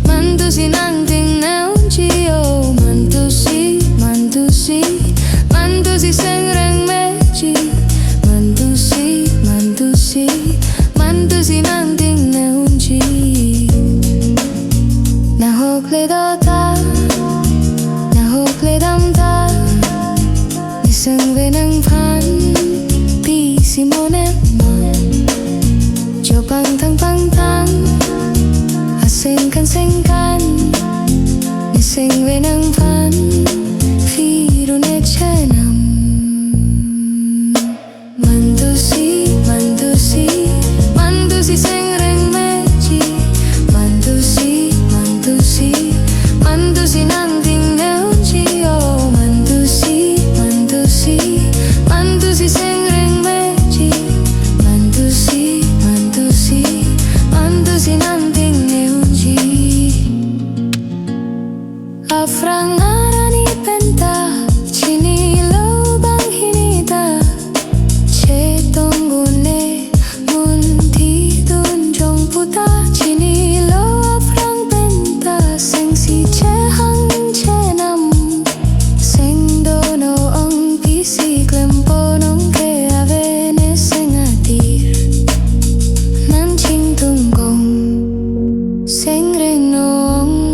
Mantu si Nangtingne oh Mantu si sengrengme Mantu si Nangtingne Nahok le dota Nahok le damta Ni sengve nang phan pi si monem Jo pangthang sengkan ni sengve nang phan firu ne chanam Mantu si sengrengme Mantu si Nangtingne oh Mantu si sengrengme Mantu si Nangtingne Afrang arani penta chini lo bang hinita che tonggune munti dun jong puta chini lo afrang penta seng si che hang che nam seng dono ong pisi klempo nong ke avene seng atir nan ching tung gong seng reng nong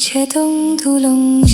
Che tong thu long